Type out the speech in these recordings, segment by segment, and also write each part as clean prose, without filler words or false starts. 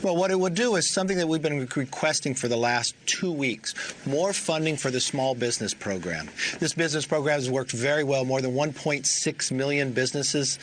Well, what it would do is something that we've been requesting for the last 2 weeks, more funding for the small business program. This business program has worked very well. More than 1.6 million businesses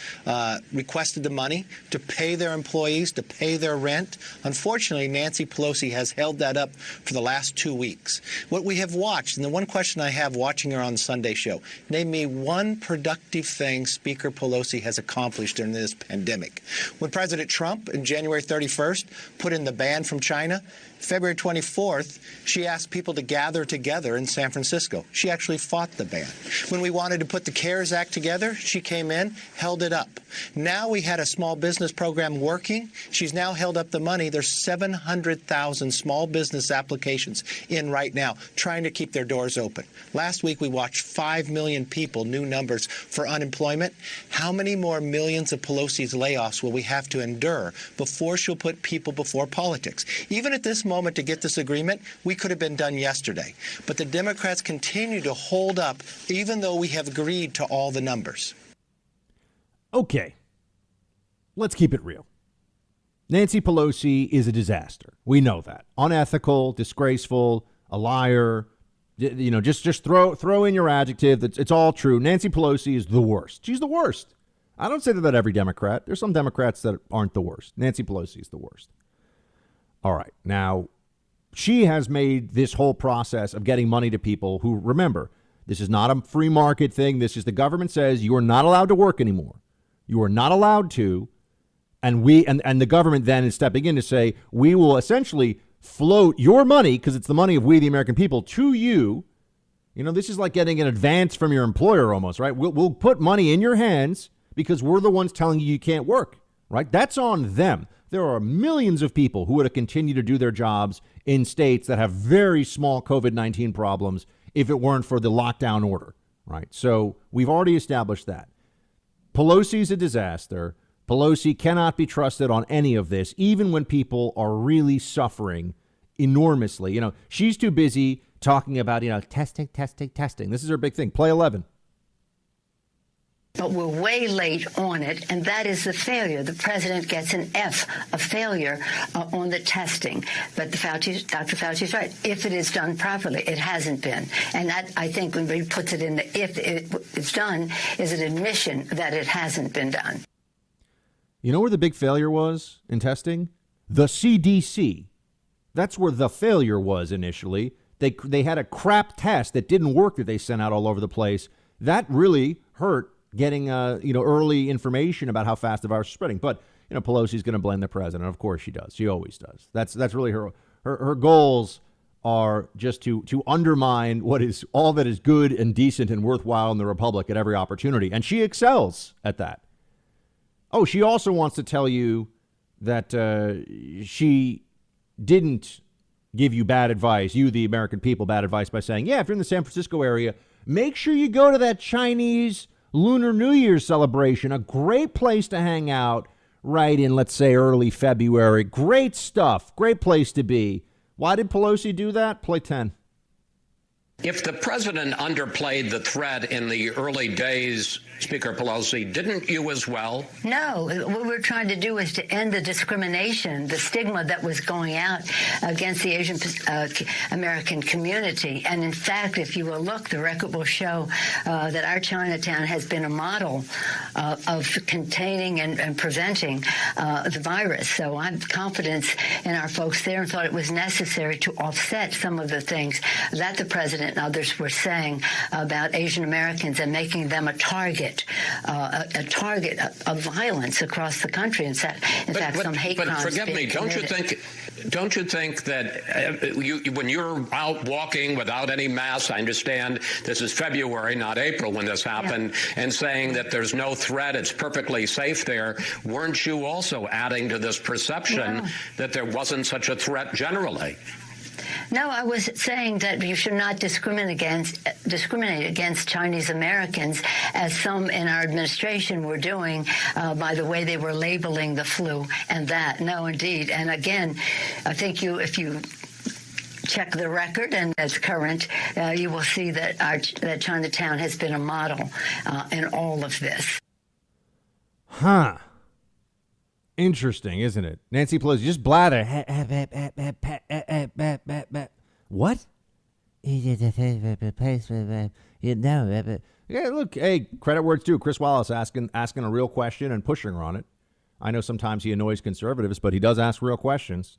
requested the money to pay their employees, to pay their rent. Unfortunately, Nancy Pelosi has held that up for the last 2 weeks. What we have watched, and the one question I have watching her on the Sunday show, name me one productive thing Speaker Pelosi has accomplished during this pandemic. When President Trump, on January 31st, put in the ban from China, February 24th, she asked people to gather together in San Francisco. She actually fought the ban. When we wanted to put the CARES Act together, she came in, held it up. Now we had a small business program working. She's now held up the money. There's 700,000 small business applications in right now, trying to keep their doors open. Last week we watched 5 million people, new numbers for unemployment. How many more millions of Pelosi's layoffs will we have to endure before she'll put people before politics? Even at this moment to get this agreement, we could have been done yesterday. But the Democrats continue to hold up, even though we have agreed to all the numbers. Okay, let's keep it real. Nancy Pelosi is a disaster. We know that. Unethical, disgraceful, a liar. You know, just throw in your adjective. It's all true. Nancy Pelosi is the worst. She's the worst. I don't say that about every Democrat. There's some Democrats that aren't the worst. Nancy Pelosi is the worst. All right. Now, she has made this whole process of getting money to people who, remember, this is not a free market thing. This is the government says you are not allowed to work anymore. You are not allowed to. And the government then is stepping in to say, we will essentially float your money, because it's the money of we, the American people, to you. You know, this is like getting an advance from your employer almost, right? We'll put money in your hands because we're the ones telling you can't work, right? That's on them. There are millions of people who would have continued to do their jobs in states that have very small COVID-19 problems if it weren't for the lockdown order, right? So we've already established that. Pelosi's a disaster. Pelosi cannot be trusted on any of this, even when people are really suffering enormously. You know, she's too busy talking about, testing. This is her big thing. Play 11. But we're way late on it, and that is the failure. The president gets an F, a failure on the testing. But Dr. Fauci's right. If it is done properly, it hasn't been. And that, I think, when he puts it in the if it's done, is an admission that it hasn't been done. You know where the big failure was in testing? The CDC. That's where the failure was initially. They had a crap test that didn't work that they sent out all over the place. That really hurt getting early information about how fast the virus is spreading. But Pelosi's going to blame the president. Of course she does. She always does. That's really her goals are just to undermine what is all that is good and decent and worthwhile in the republic at every opportunity. And she excels at that. Oh, she also wants to tell you that she didn't give you bad advice, you, the American people, bad advice by saying, yeah, if you're in the San Francisco area, make sure you go to that Chinese Lunar New Year's celebration, a great place to hang out right in, let's say, early February. Great stuff. Great place to be. Why did Pelosi do that? Play 10. If the president underplayed the threat in the early days, Speaker Pelosi, didn't you as well? No. What we're trying to do is to end the discrimination, the stigma that was going out against the Asian American community. And in fact, if you will look, the record will show that our Chinatown has been a model of containing and preventing the virus. So I have confidence in our folks there and thought it was necessary to offset some of the things that the president and others were saying about Asian Americans and making them a target of violence across the country. In fact, some hate crimes. But forgive me, don't you think that when you're out walking without any masks, I understand this is February, not April, when this happened, and saying that there's no threat, it's perfectly safe there, weren't you also adding to this perception that there wasn't such a threat generally? No, I was saying that you should not discriminate against Chinese Americans, as some in our administration were doing by the way they were labeling the flu and that. No, indeed. And again, I think if you check the record and it's current, you will see that that Chinatown has been a model in all of this. Interesting, isn't it? Nancy Pelosi just blather. What? Yeah, look, hey, credit where it's due. Chris Wallace asking a real question and pushing her on it. I know sometimes he annoys conservatives, but he does ask real questions.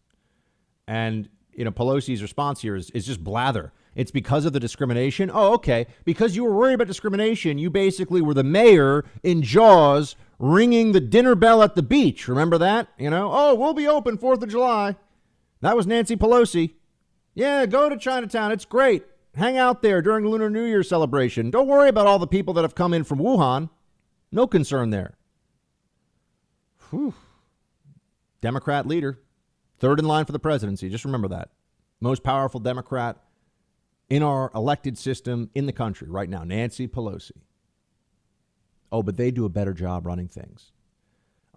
And, Pelosi's response here is just blather. It's because of the discrimination. Oh, okay. Because you were worried about discrimination, you basically were the mayor in Jaws ringing the dinner bell at the beach. Remember that? Oh, we'll be open 4th of July. That was Nancy Pelosi. Yeah, go to Chinatown. It's great. Hang out there during Lunar New Year celebration. Don't worry about all the people that have come in from Wuhan. No concern there. Whew. Democrat leader. Third in line for the presidency. Just remember that. Most powerful Democrat in our elected system in the country right now, Nancy Pelosi. Oh, but they do a better job running things.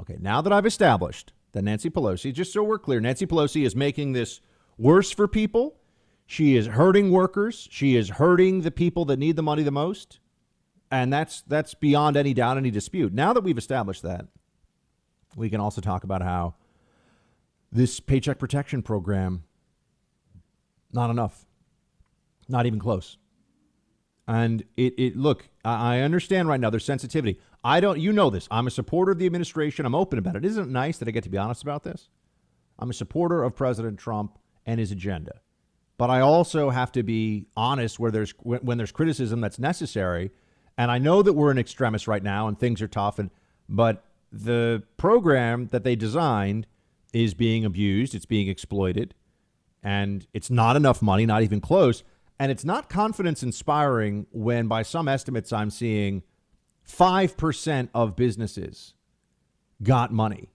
Okay, now that I've established that Nancy Pelosi, just so we're clear, Nancy Pelosi is making this worse for people. She is hurting workers. She is hurting the people that need the money the most. And that's beyond any doubt, any dispute. Now that we've established that, we can also talk about how this Paycheck Protection Program, not enough. Not even close. And look, I understand right now there's sensitivity. You know this. I'm a supporter of the administration. I'm open about it. Isn't it nice that I get to be honest about this? I'm a supporter of President Trump and his agenda. But I also have to be honest when there's criticism that's necessary. And I know that we're in extremis right now and things are tough. But the program that they designed is being abused. It's being exploited. And it's not enough money, not even close. And it's not confidence inspiring when by some estimates I'm seeing 5% of businesses got money.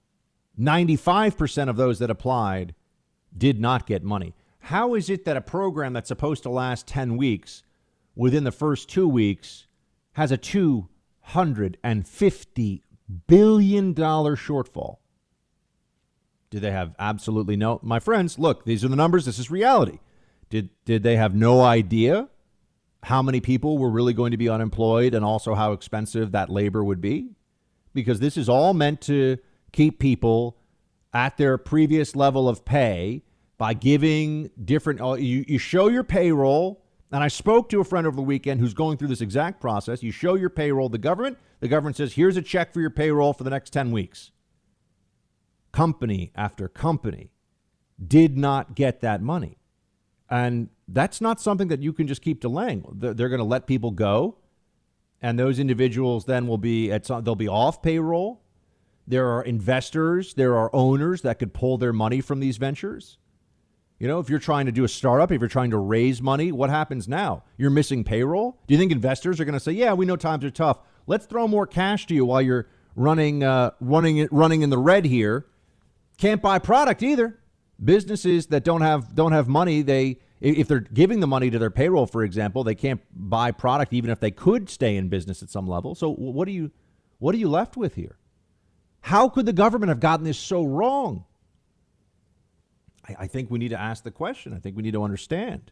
95% of those that applied did not get money. How is it that a program that's supposed to last 10 weeks within the first 2 weeks has a $250 billion shortfall? Do they have absolutely no? My friends, look, these are the numbers. This is reality. Did they have no idea how many people were really going to be unemployed and also how expensive that labor would be? Because this is all meant to keep people at their previous level of pay by giving different, you show your payroll. And I spoke to a friend over the weekend who's going through this exact process. You show your payroll, the government says, here's a check for your payroll for the next 10 weeks. Company after company did not get that money. And that's not something that you can just keep delaying. They're going to let people go. And those individuals then they'll be off payroll. There are investors, there are owners that could pull their money from these ventures. If you're trying to do a startup, if you're trying to raise money, what happens now? You're missing payroll? Do you think investors are going to say, yeah, we know times are tough. Let's throw more cash to you while you're running in the red here. Can't buy product either. Businesses that don't have money, if they're giving the money to their payroll, for example, they can't buy product even if they could stay in business at some level. So what are you left with here? How could the government have gotten this so wrong? I think we need to ask the question. I think we need to understand.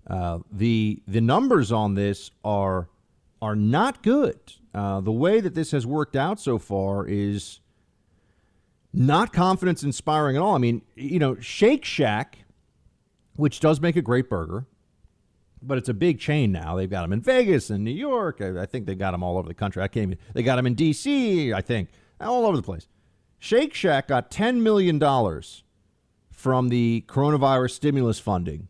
The numbers on this are not good. The way that this has worked out so far is not confidence inspiring at all. I mean, Shake Shack, which does make a great burger, but it's a big chain now. They've got them in Vegas and New York. I think they got them all over the country. They got them in D.C., I think, all over the place. Shake Shack got $10 million from the coronavirus stimulus funding.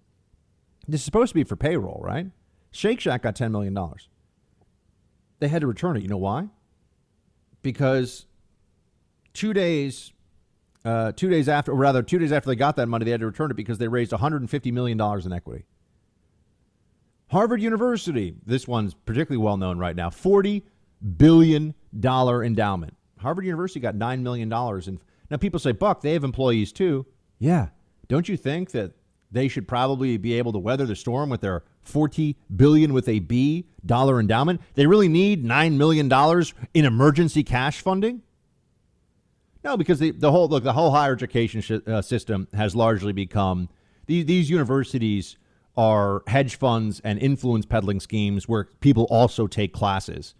This is supposed to be for payroll, right? Shake Shack got $10 million. They had to return it. You know why? Because 2 days after they got that money, they had to return it because they raised $150 million in equity. Harvard University, this one's particularly well known right now, $40 billion endowment. Harvard University got $9 million. And now people say, Buck, they have employees too. Yeah. Don't you think that they should probably be able to weather the storm with their $40 billion with a B dollar endowment? They really need $9 million in emergency cash funding? No, because the whole higher education system has largely become these universities are hedge funds and influence peddling schemes where people also take classes.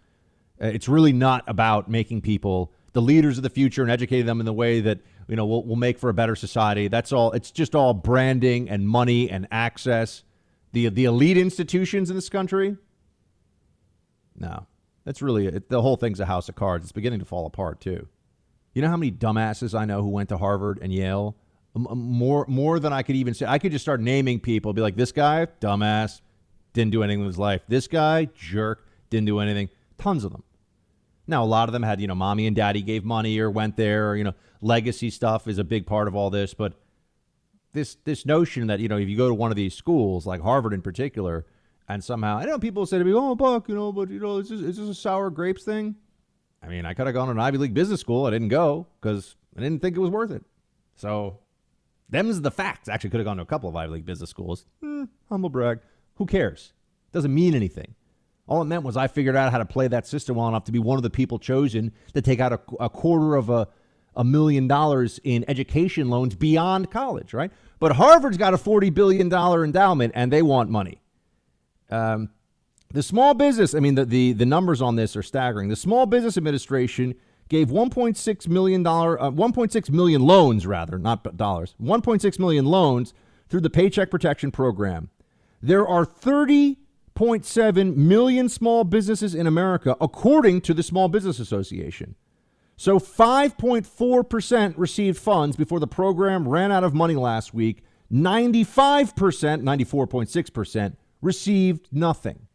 It's really not about making people the leaders of the future and educating them in the way that, will make for a better society. That's all. It's just all branding and money and access. The elite institutions in this country. No, that's really the whole thing's a house of cards. It's beginning to fall apart too. You know how many dumbasses I know who went to Harvard and Yale? More than I could even say. I could just start naming people. Be like, this guy, dumbass, didn't do anything with his life. This guy, jerk, didn't do anything. Tons of them. Now, a lot of them had, mommy and daddy gave money or went there. Or, legacy stuff is a big part of all this. But this notion that, if you go to one of these schools, like Harvard in particular, and somehow, I know people say to me, oh, Buck, but, is this a sour grapes thing? I mean, I could have gone to an Ivy League business school. I didn't go because I didn't think it was worth it. So, them's the facts. Actually, could have gone to a couple of Ivy League business schools. Humble brag. Who cares? Doesn't mean anything. All it meant was I figured out how to play that system well enough to be one of the people chosen to take out a quarter of $1 million in education loans beyond college, right? But Harvard's got a $40 billion endowment, and they want money. The small business, the numbers on this are staggering. The Small Business Administration gave $1.6 million loans, rather, not dollars, 1.6 million loans through the Paycheck Protection Program. There are 30.7 million small businesses in America, according to the Small Business Association. So 5.4% received funds before the program ran out of money last week. 95%, 94.6% received nothing.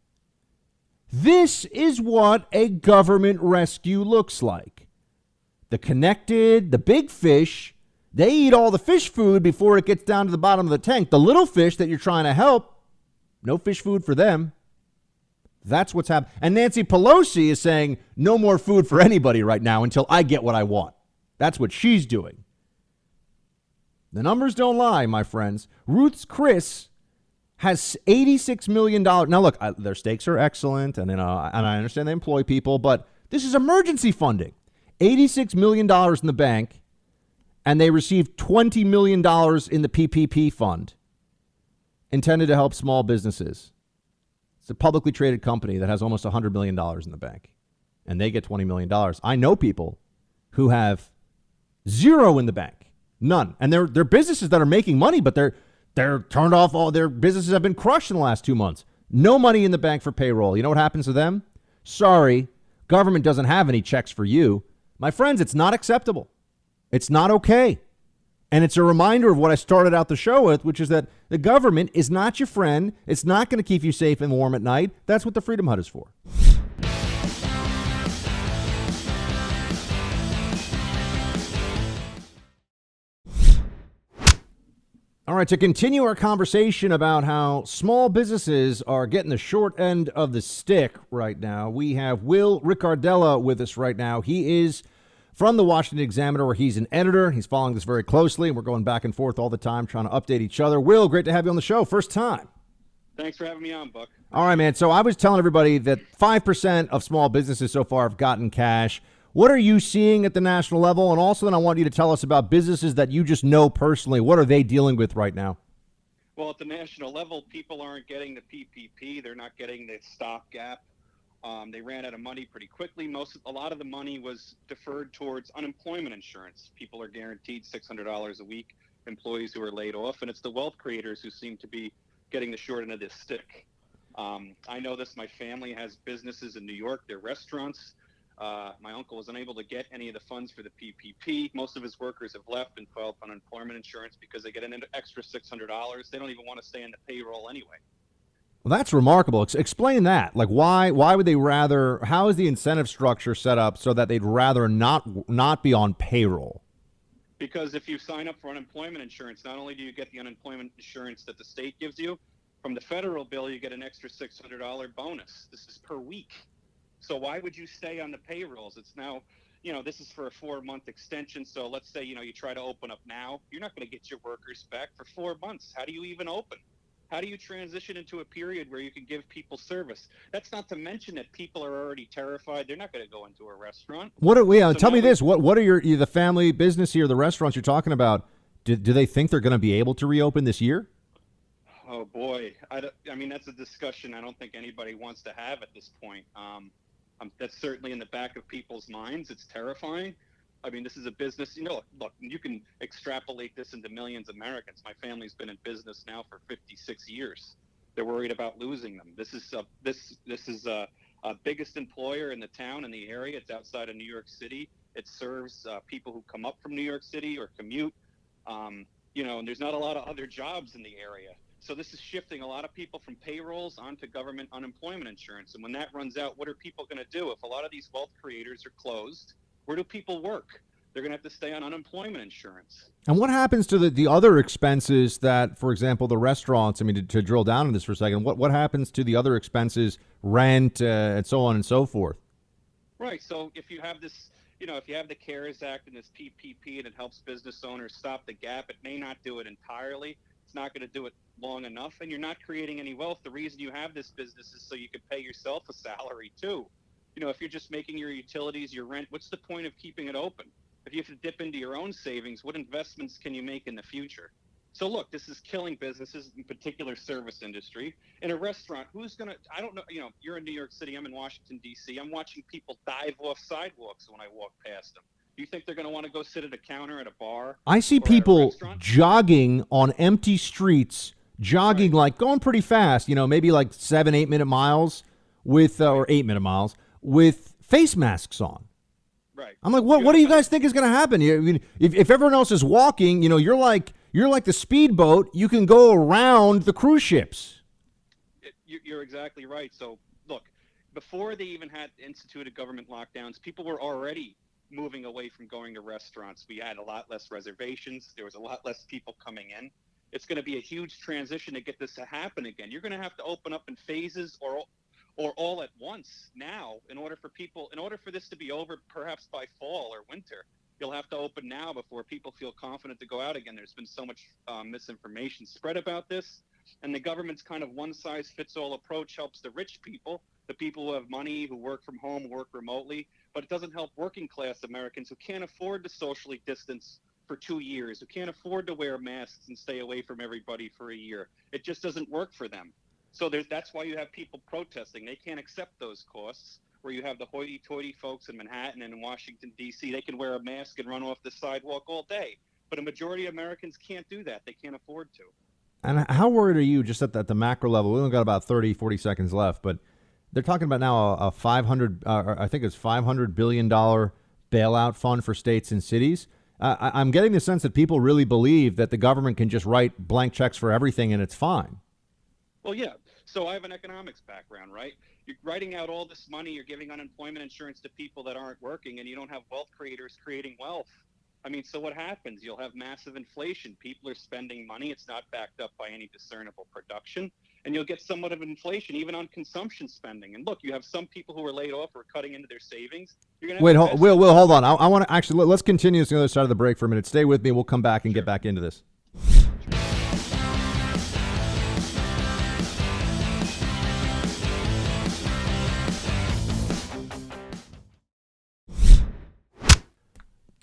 This is what a government rescue looks like. The connected, the big fish, they eat all the fish food before it gets down to the bottom of the tank. The little fish that you're trying to help, no fish food for them. That's what's happening. And Nancy Pelosi is saying no more food for anybody right now until I get what I want. That's what she's doing. The numbers don't lie, my friends. Ruth's Chris has $86 million. Now, look, their stakes are excellent, and I understand they employ people, but this is emergency funding. $86 million in the bank, and they received $20 million in the PPP fund intended to help small businesses. It's a publicly traded company that has almost $100 million in the bank, and they get $20 million. I know people who have zero in the bank, none. And they're businesses that are making money, but they're turned off. All their businesses have been crushed in the last 2 months. No money in the bank for payroll. You know what happens to them? Sorry, government doesn't have any checks for you. My friends, it's not acceptable. It's not okay. And it's a reminder of what I started out the show with, which is that the government is not your friend. It's not going to keep you safe and warm at night. That's what the Freedom Hut is for. All right, to continue our conversation about how small businesses are getting the short end of the stick right now, we have Will Ricciardella with us right now. He is from the Washington Examiner, where he's an editor. He's following this very closely, and we're going back and forth all the time trying to update each other. Will, great to have you on the show. First time. Thanks for having me on, Buck. All right, man. So I was telling everybody that 5% of small businesses so far have gotten cash. What are you seeing at the national level? And also then I want you to tell us about businesses that you just know personally. What are they dealing with right now? Well, at the national level, people aren't getting the PPP. They're not getting the stopgap. They ran out of money pretty quickly. A lot of the money was deferred towards unemployment insurance. People are guaranteed $600 a week, employees who are laid off, and it's the wealth creators who seem to be getting the short end of this stick. I know this. My family has businesses in New York. They're restaurants. My uncle was unable to get any of the funds for the PPP. Most of his workers have left and filed for unemployment insurance because they get an extra $600. They don't even want to stay on the payroll anyway. Well, that's remarkable. Explain that. Like, why would they rather? How is the incentive structure set up so that they'd rather not be on payroll? Because if you sign up for unemployment insurance, not only do you get the unemployment insurance that the state gives you, from the federal bill, you get an extra $600 bonus. This is per week. So why would you stay on the payrolls? It's now, this is for a 4-month extension. So let's say, you try to open up now. You're not going to get your workers back for 4 months. How do you even open? How do you transition into a period where you can give people service? That's not to mention that people are already terrified. They're not going to go into a restaurant. Tell me this. What are the family business here, the restaurants you're talking about? Do they think they're going to be able to reopen this year? Oh, boy. I mean, that's a discussion I don't think anybody wants to have at this point. That's certainly in the back of people's minds. It's terrifying. I mean, this is a business. Look, you can extrapolate this into millions of Americans. My family's been in business now for 56 years. They're worried about losing them. This is a biggest employer in the town, in the area. It's outside of New York City. It serves people who come up from New York City or commute. And there's not a lot of other jobs in the area. So this is shifting a lot of people from payrolls onto government unemployment insurance. And when that runs out, what are people going to do? If a lot of these wealth creators are closed, where do people work? They're going to have to stay on unemployment insurance. And what happens to the other expenses that, for example, the restaurants, I mean, to drill down on this for a second, what happens to the other expenses, rent, and so on and so forth? Right. So if you have this, if you have the CARES Act and this PPP and it helps business owners stop the gap, it may not do it entirely. It's not going to do it long enough, and you're not creating any wealth. The reason you have this business is so you can pay yourself a salary too. If you're just making your utilities, your rent, what's the point of keeping it open? If you have to dip into your own savings, what investments can you make in the future? So look, this is killing businesses, in particular service industry. In a restaurant, who's going to, I don't know, you're in New York City, I'm in Washington, D.C. I'm watching people dive off sidewalks when I walk past them. Do you think they're going to want to go sit at a counter at a bar? I see people jogging on empty streets, jogging like going pretty fast, maybe like 7-8 minute miles with, or 8 minute miles with face masks on. Right. I'm like, what do you guys think is going to happen? If everyone else is walking, you're like the speedboat. You can go around the cruise ships. You're exactly right. So look, before they even had instituted government lockdowns, people were already moving away from going to restaurants. We had a lot less reservations. There was a lot less people coming in. It's going to be a huge transition to get this to happen again. You're going to have to open up in phases or all at once now in order for this to be over, perhaps by fall or winter. You'll have to open now before people feel confident to go out again. There's been so much misinformation spread about this, and the government's kind of one-size-fits-all approach helps the rich people, the people who have money, who work from home, work remotely, but it doesn't help working-class Americans who can't afford to socially distance for 2 years, who can't afford to wear masks and stay away from everybody for a year. It just doesn't work for them. So that's why you have people protesting. They can't accept those costs, where you have the hoity-toity folks in Manhattan and in Washington, D.C. They can wear a mask and run off the sidewalk all day. But a majority of Americans can't do that. They can't afford to. And how worried are you just at the macro level? We only got about 30, 40 seconds left, but they're talking about now a $500 billion bailout fund for states and cities. I'm getting the sense that people really believe that the government can just write blank checks for everything and it's fine. Well, yeah. So I have an economics background, right? You're writing out all this money, you're giving unemployment insurance to people that aren't working, and you don't have wealth creators creating wealth. I mean, so what happens? You'll have massive inflation. People are spending money. It's not backed up by any discernible production. And you'll get somewhat of inflation, even on consumption spending. And look, you have some people who are laid off or cutting into their savings. You're gonna have Will, hold on. I want to actually, let's continue this on the other side of the break for a minute. Stay with me. We'll come back and get back into this.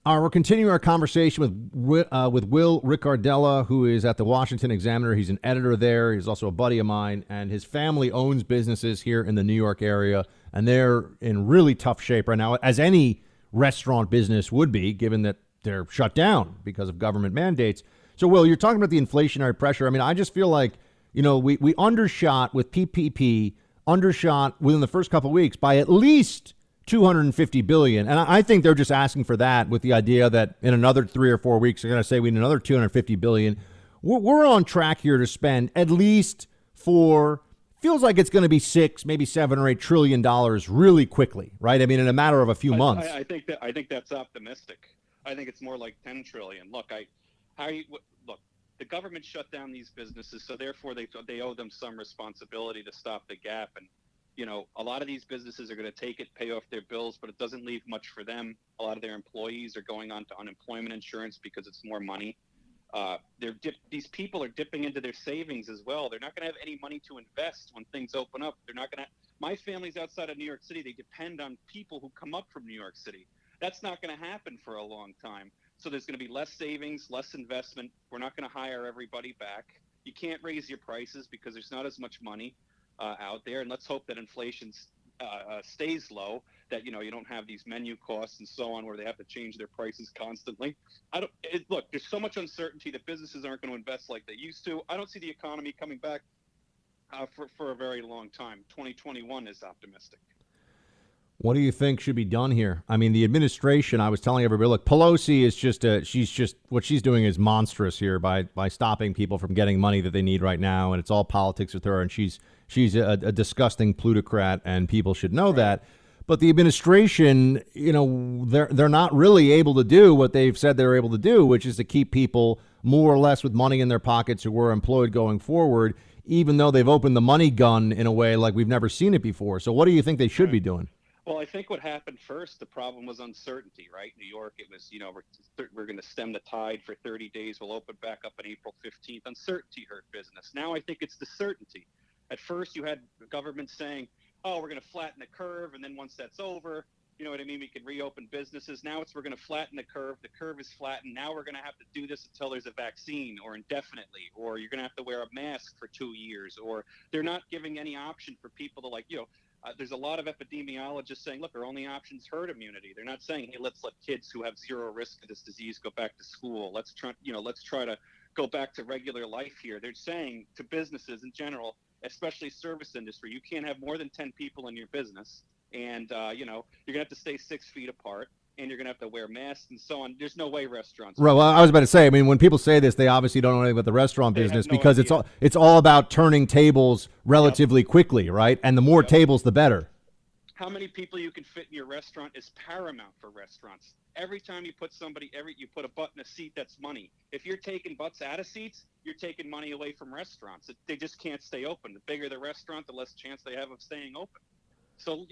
All right, we're continuing our conversation with Will Ricciardella, who is at the Washington Examiner. He's an editor there. He's also a buddy of mine, and his family owns businesses here in the New York area, and they're in really tough shape right now, as any restaurant business would be, given that they're shut down because of government mandates. So, Will, you're talking about the inflationary pressure. I mean, I just feel like, we undershot with PPP, undershot within the first couple of weeks by at least $250 billion. And I think they're just asking for that with the idea that in another 3 or 4 weeks, they're going to say we need another $250 billion. We're on track here to spend at least feels like it's going to be $6, maybe $7 or $8 trillion really quickly, right? I mean, in a matter of a few months. I think that's optimistic. I think it's more like 10 trillion. Look, the government shut down these businesses, so therefore they owe them some responsibility to stop the gap. And a lot of these businesses are going to take it, pay off their bills, but it doesn't leave much for them. A lot of their employees are going on to unemployment insurance because it's more money. These people are dipping into their savings as well. They're not going to have any money to invest when things open up. They're not going to. My family's outside of New York City. They depend on people who come up from New York City. That's not going to happen for a long time. So there's going to be less savings, less investment. We're not going to hire everybody back. You can't raise your prices because there's not as much money out there. And let's hope that inflation's stays low, that you don't have these menu costs and so on where they have to change their prices constantly. Look, there's so much uncertainty that businesses aren't going to invest like they used to. I don't see the economy coming back for a very long time. 2021 is optimistic. What do you think should be done here? I mean, the administration, I was telling everybody, look, Pelosi is what she's doing is monstrous here by stopping people from getting money that they need right now. And it's all politics with her. And she's a disgusting plutocrat, and people should know that. But the administration, they're not really able to do what they've said they're able to do, which is to keep people more or less with money in their pockets who were employed going forward, even though they've opened the money gun in a way like we've never seen it before. So what do you think they should be doing? Well, I think what happened first, the problem was uncertainty, right? New York, it was, we're going to stem the tide for 30 days. We'll open back up on April 15th. Uncertainty hurt business. Now I think it's the certainty. At first, you had the government saying, oh, we're going to flatten the curve. And then once that's over, you know what I mean? We can reopen businesses. Now we're going to flatten the curve. The curve is flattened. Now we're going to have to do this until there's a vaccine, or indefinitely, or you're going to have to wear a mask for 2 years, or they're not giving any option for people to there's a lot of epidemiologists saying, look, our only option is herd immunity. They're not saying, hey, let's let kids who have zero risk of this disease go back to school. Let's try to go back to regular life here. They're saying to businesses in general, especially service industry, you can't have more than 10 people in your business. And, you're going to have to stay 6 feet apart, and you're going to have to wear masks and so on. There's no way restaurants. Well, I was about to say, I mean, when people say this, they obviously don't know anything about the restaurant business because it's all about turning tables relatively quickly, right? And the more tables, the better. How many people you can fit in your restaurant is paramount for restaurants. Every time you put you put a butt in a seat, that's money. If you're taking butts out of seats, you're taking money away from restaurants. They just can't stay open. The bigger the restaurant, the less chance they have of staying open. So,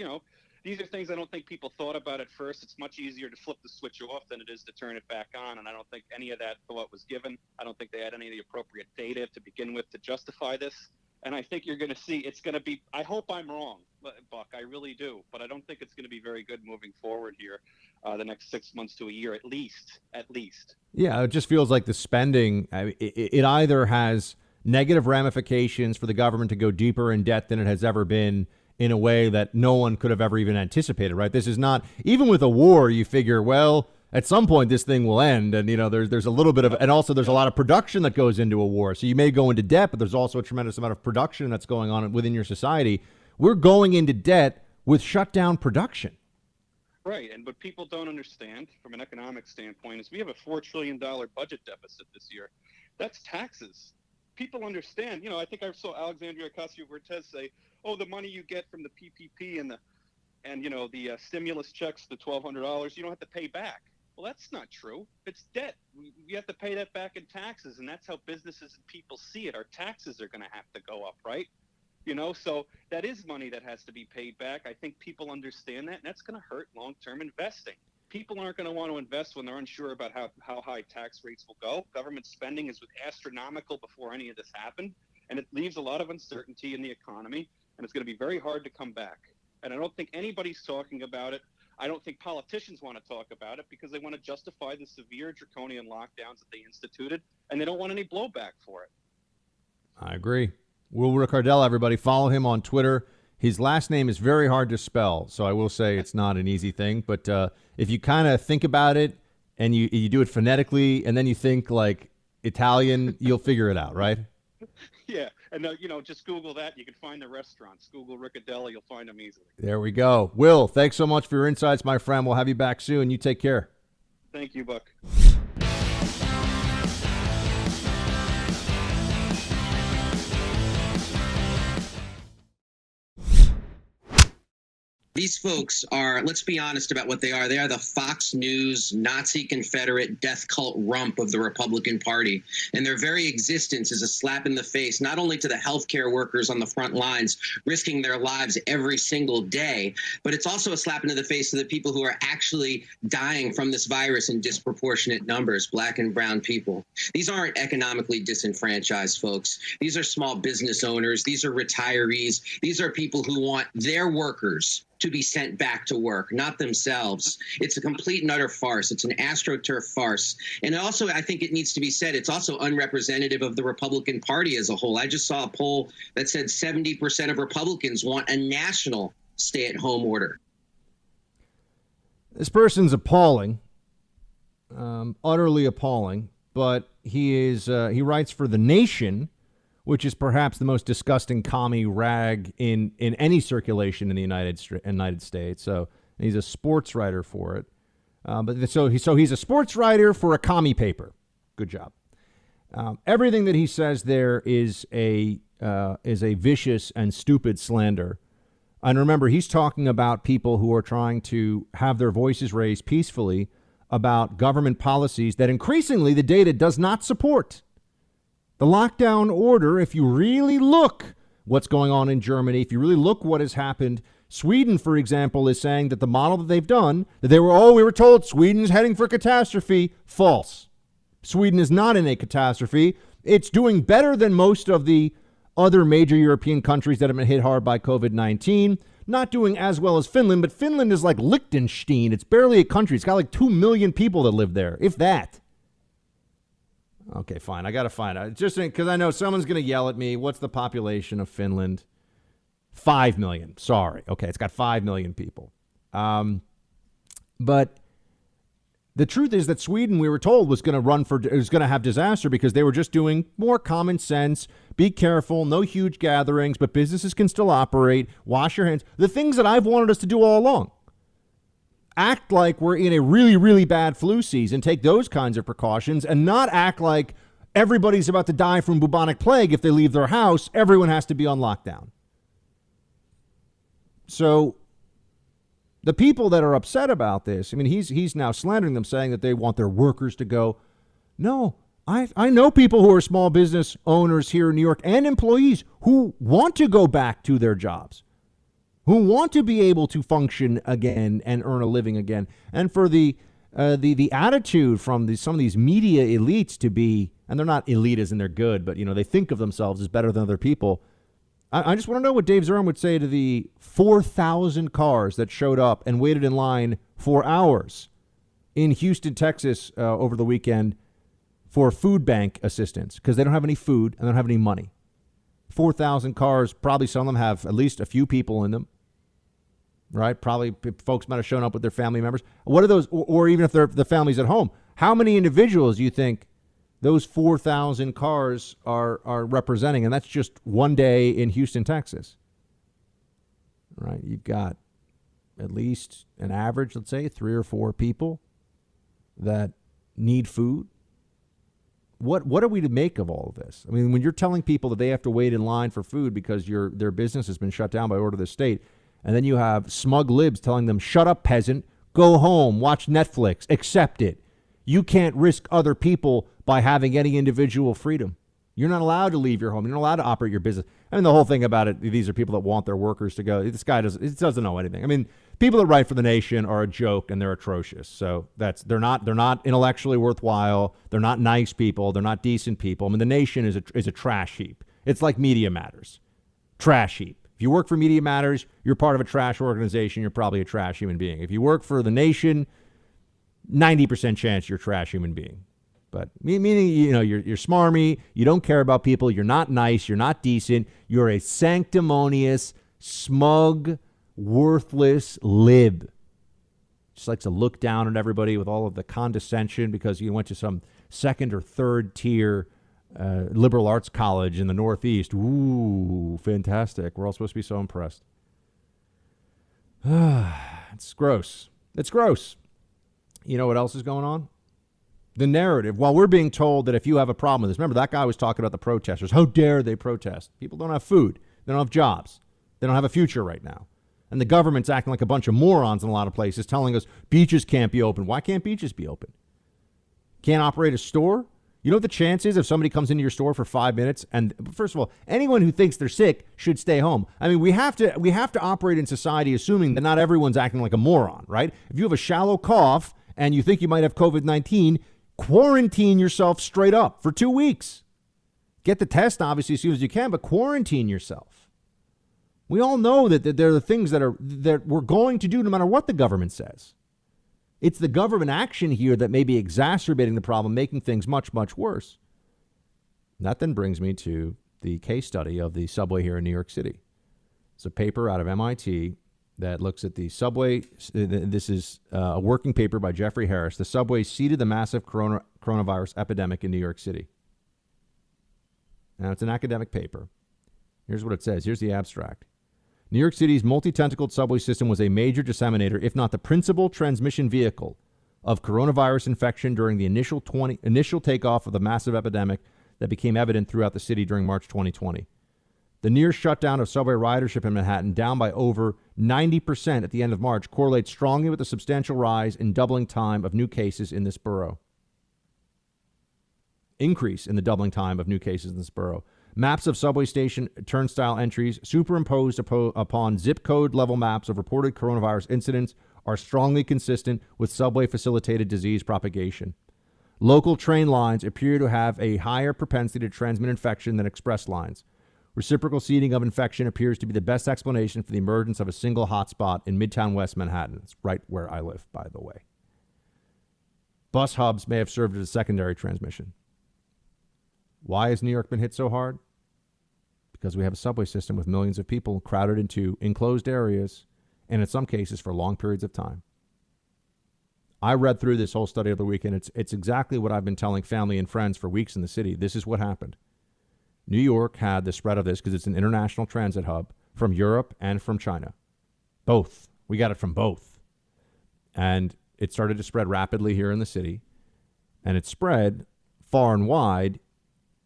these are things I don't think people thought about at first. It's much easier to flip the switch off than it is to turn it back on. And I don't think any of that thought was given. I don't think they had any of the appropriate data to begin with to justify this. And I think you're going to see it's going to be, I hope I'm wrong, Buck, I really do. But I don't think it's going to be very good moving forward here the next 6 months to a year, at least. Yeah, it just feels like the spending, it either has negative ramifications for the government to go deeper in debt than it has ever been, in a way that no one could have ever even anticipated, right? This is not, even with a war, you figure, well, at some point this thing will end. And, there's a little bit of, and also there's a lot of production that goes into a war. So you may go into debt, but there's also a tremendous amount of production that's going on within your society. We're going into debt with shut down production. Right. And what people don't understand from an economic standpoint is we have a $4 trillion budget deficit this year. That's taxes. People understand, I think I saw Alexandria Ocasio-Cortez say, oh, the money you get from the PPP and the stimulus checks, the $1,200, you don't have to pay back. Well, that's not true. It's debt. We have to pay that back in taxes, and that's how businesses and people see it. Our taxes are going to have to go up, right? So that is money that has to be paid back. I think people understand that, and that's going to hurt long-term investing. People aren't going to want to invest when they're unsure about how high tax rates will go. Government spending is astronomical before any of this happened, and it leaves a lot of uncertainty in the economy, and it's going to be very hard to come back. And I don't think anybody's talking about it. I don't think politicians want to talk about it because they want to justify the severe draconian lockdowns that they instituted, and they don't want any blowback for it. I agree. Will Ricciardella, everybody, follow him on Twitter. His last name is very hard to spell, so I will say it's not an easy thing. But if you kind of think about it and you do it phonetically and then you think like Italian, you'll figure it out, right? Yeah, and just Google that. You can find the restaurants. Google Ricciardella, you'll find them easily. There we go. Will, thanks so much for your insights, my friend. We'll have you back soon. You take care. Thank you, Buck. These folks are, let's be honest about what they are. They are the Fox News, Nazi Confederate death cult rump of the Republican Party. And their very existence is a slap in the face, not only to the healthcare workers on the front lines, risking their lives every single day, but it's also a slap into the face to the people who are actually dying from this virus in disproportionate numbers, Black and brown people. These aren't economically disenfranchised folks. These are small business owners. These are retirees. These are people who want their workers to be sent back to work, not themselves. It's a complete and utter farce. It's an AstroTurf farce. And also, I think it needs to be said, it's also unrepresentative of the Republican Party as a whole. I just saw a poll that said 70% of Republicans want a national stay-at-home order. This person's appalling, utterly appalling. But he writes for The Nation, which is perhaps the most disgusting commie rag in any circulation in the United States. So he's a sports writer for it. So he's a sports writer for a commie paper. Good job. Everything that he says there is a vicious and stupid slander. And remember, he's talking about people who are trying to have their voices raised peacefully about government policies that increasingly the data does not support. The lockdown order, if you really look what's going on in Germany, if you really look what has happened, Sweden, for example, is saying that the model that they've done, that we were told Sweden's heading for catastrophe. False. Sweden is not in a catastrophe. It's doing better than most of the other major European countries that have been hit hard by COVID-19. Not doing as well as Finland, but Finland is like Liechtenstein. It's barely a country. It's got like 2 million people that live there, if that. Okay, fine. I got to find out. Just because I know someone's going to yell at me. What's the population of Finland? 5 million. Sorry. Okay, it's got 5 million people. But the truth is that Sweden, we were told, was going to have disaster because they were just doing more common sense. Be careful, no huge gatherings, but businesses can still operate. Wash your hands. The things that I've wanted us to do all along. Act like we're in a really, really bad flu season. Take those kinds of precautions and not act like everybody's about to die from bubonic plague if they leave their house. Everyone has to be on lockdown. So the people that are upset about this, I mean, he's now slandering them, saying that they want their workers to go. No, I know people who are small business owners here in New York and employees who want to go back to their jobs, who want to be able to function again and earn a living again. And for the attitude from some of these media elites to be, and they're not elite as in they're good, but they think of themselves as better than other people. I just want to know what Dave Zurn would say to the 4,000 cars that showed up and waited in line for hours in Houston, Texas over the weekend for food bank assistance because they don't have any food and they don't have any money. 4,000 cars, probably some of them have at least a few people in them, right? Probably folks might have shown up with their family members. What are those, or even if they're the families at home, how many individuals do you think those 4,000 cars are representing? And that's just one day in Houston, Texas. Right? You've got at least an average, let's say, 3 or 4 people that need food. What are we to make of all of this? I mean, when you're telling people that they have to wait in line for food because their business has been shut down by order of the state, and then you have smug libs telling them, shut up, peasant, go home, watch Netflix, accept it. You can't risk other people by having any individual freedom. You're not allowed to leave your home. You're not allowed to operate your business. I mean, the whole thing about it, these are people that want their workers to go. This guy doesn't know anything. I mean, people that write for The Nation are a joke and they're atrocious. So they're not intellectually worthwhile. They're not nice people. They're not decent people. I mean, The Nation is a trash heap. It's like Media Matters. Trash heap. If you work for Media Matters, you're part of a trash organization. You're probably a trash human being. If you work for The Nation, 90% chance you're a trash human being. But meaning, you're smarmy, you don't care about people, you're not nice, you're not decent, you're a sanctimonious, smug, worthless lib. Just likes to look down at everybody with all of the condescension because you went to some second or third tier liberal arts college in the Northeast. Ooh, fantastic. We're all supposed to be so impressed. It's gross. It's gross. You know what else is going on? The narrative, while we're being told that if you have a problem with this, remember that guy was talking about the protesters. How dare they protest? People don't have food. They don't have jobs. They don't have a future right now. And the government's acting like a bunch of morons in a lot of places, telling us beaches can't be open. Why can't beaches be open? Can't operate a store? You know what the chance is if somebody comes into your store for 5 minutes? And first of all, anyone who thinks they're sick should stay home. I mean, we have to operate in society assuming that not everyone's acting like a moron, right? If you have a shallow cough and you think you might have COVID-19, quarantine yourself straight up for 2 weeks. Get the test, obviously, as soon as you can, but quarantine yourself. We all know that there are the things that we're going to do no matter what the government says. It's the government action here that may be exacerbating the problem, making things much, much worse. That then brings me to the case study of the subway here in New York City. It's a paper out of MIT that looks at the subway. This is a working paper by Jeffrey Harris. The subway seeded the massive coronavirus epidemic in New York City. Now, it's an academic paper. Here's what it says. Here's the abstract. New York City's multi-tentacled subway system was a major disseminator, if not the principal transmission vehicle of coronavirus infection during the initial takeoff of the massive epidemic that became evident throughout the city during March 2020. The near shutdown of subway ridership in Manhattan, down by over 90% at the end of March, correlates strongly with the substantial rise in doubling time of new cases in this borough. Increase in the doubling time of new cases in this borough. Maps of subway station turnstile entries superimposed upon zip code level maps of reported coronavirus incidents are strongly consistent with subway-facilitated disease propagation. Local train lines appear to have a higher propensity to transmit infection than express lines. Reciprocal seeding of infection appears to be the best explanation for the emergence of a single hotspot in Midtown West Manhattan. It's right where I live, by the way. Bus hubs may have served as a secondary transmission. Why has New York been hit so hard? Because we have a subway system with millions of people crowded into enclosed areas, and in some cases for long periods of time. I read through this whole study over the weekend. It's exactly what I've been telling family and friends for weeks in the city. This is what happened. New York had the spread of this because it's an international transit hub from Europe and from China. Both. We got it from both. And it started to spread rapidly here in the city, and it spread far and wide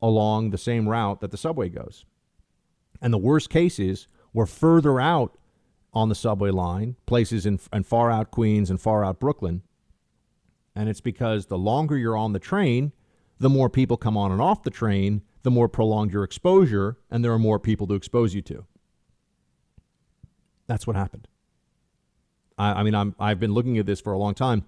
along the same route that the subway goes. And the worst cases were further out on the subway line, places in far out Queens and far out Brooklyn. And it's because the longer you're on the train, the more people come on and off the train, the more prolonged your exposure, and there are more people to expose you to. That's what happened. I've been looking at this for a long time.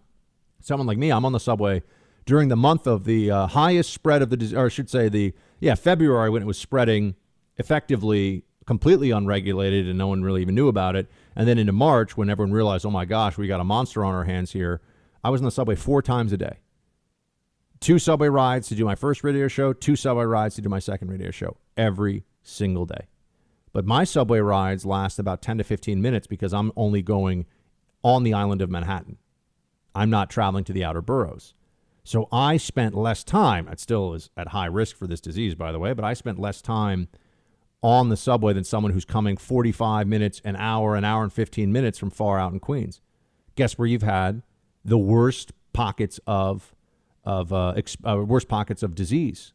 Someone like me, I'm on the subway during the month of the highest spread of the disease, or I should say February, when it was spreading effectively completely unregulated and no one really even knew about it. And then into March, when everyone realized, oh my gosh, we got a monster on our hands here, I was on the subway 4 times a day. 2 subway rides to do my first radio show, 2 subway rides to do my second radio show every single day. But my subway rides last about 10 to 15 minutes because I'm only going on the island of Manhattan. I'm not traveling to the outer boroughs. So I spent less time. It still is at high risk for this disease, by the way, but I spent less time on the subway than someone who's coming 45 minutes, an hour and 15 minutes from far out in Queens. Guess where you've had the worst pockets of disease?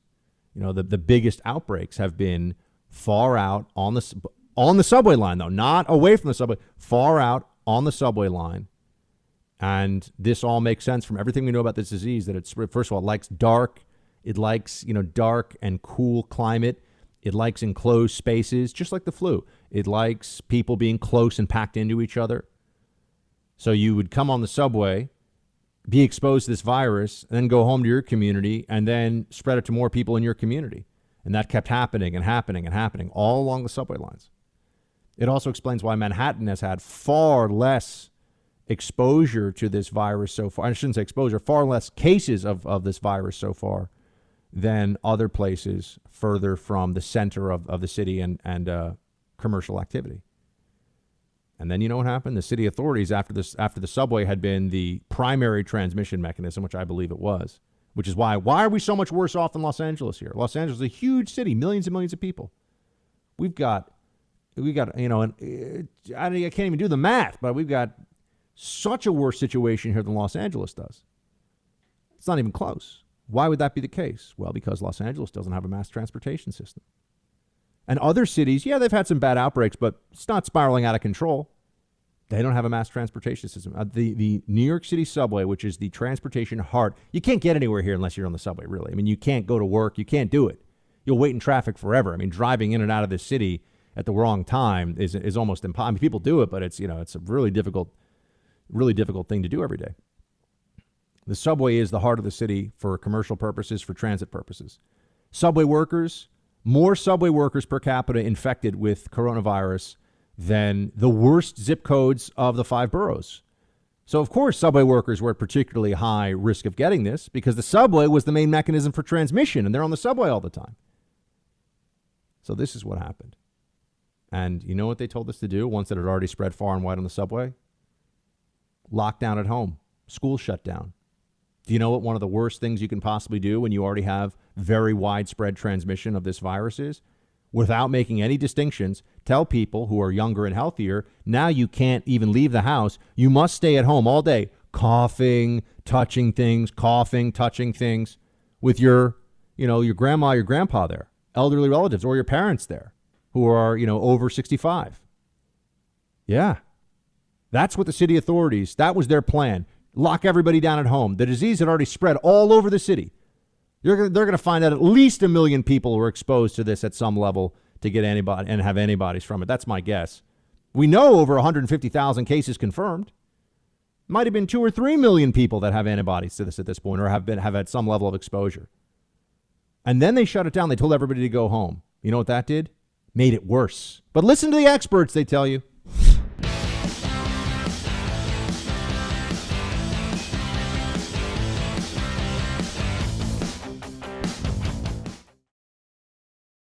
You know, the biggest outbreaks have been far out on the subway line, though, not away from the subway, far out on the subway line. And this all makes sense from everything we know about this disease, that it's, first of all, it likes dark. It likes, dark and cool climate. It likes enclosed spaces, just like the flu. It likes people being close and packed into each other. So you would come on the subway, be exposed to this virus, and then go home to your community and then spread it to more people in your community. And that kept happening and happening and happening all along the subway lines. It also explains why Manhattan has had far less exposure to this virus so far. I shouldn't say exposure, far less cases of this virus so far than other places further from the center of the city and commercial activity. And then you know what happened? The city authorities, after the subway had been the primary transmission mechanism, which I believe it was, which is why are we so much worse off than Los Angeles here? Los Angeles is a huge city, millions and millions of people. We got and I can't even do the math, but we've got such a worse situation here than Los Angeles does. It's not even close. Why would that be the case? Well, because Los Angeles doesn't have a mass transportation system. And other cities, they've had some bad outbreaks, but it's not spiraling out of control. They don't have a mass transportation system. The New York City subway, which is the transportation heart, you can't get anywhere here unless you're on the subway, really. I mean, you can't go to work. You can't do it. You'll wait in traffic forever. I mean, driving in and out of this city at the wrong time is almost impossible. I mean, people do it, but it's a really difficult thing to do every day. The subway is the heart of the city for commercial purposes, for transit purposes. More subway workers per capita infected with coronavirus than the worst zip codes of the 5 boroughs. So, of course, subway workers were at particularly high risk of getting this because the subway was the main mechanism for transmission, and they're on the subway all the time. So this is what happened. And you know what they told us to do once it had already spread far and wide on the subway? Lockdown at home. School shut down. Do you know what one of the worst things you can possibly do when you already have very widespread transmission of this virus is? Without making any distinctions, tell people who are younger and healthier, now you can't even leave the house. You must stay at home all day, coughing, touching things, with your grandma, your grandpa there, elderly relatives, or your parents there who are, over 65. Yeah. That's what the city authorities, that was their plan. Lock everybody down at home. The disease had already spread all over the city. They're going to find out at least 1 million people were exposed to this at some level to get antibody and have antibodies from it. That's my guess. We know over 150,000 cases confirmed. Might have been 2 or 3 million people that have antibodies to this at this point, or have had some level of exposure. And then they shut it down. They told everybody to go home. You know what that did? Made it worse. But listen to the experts, they tell you.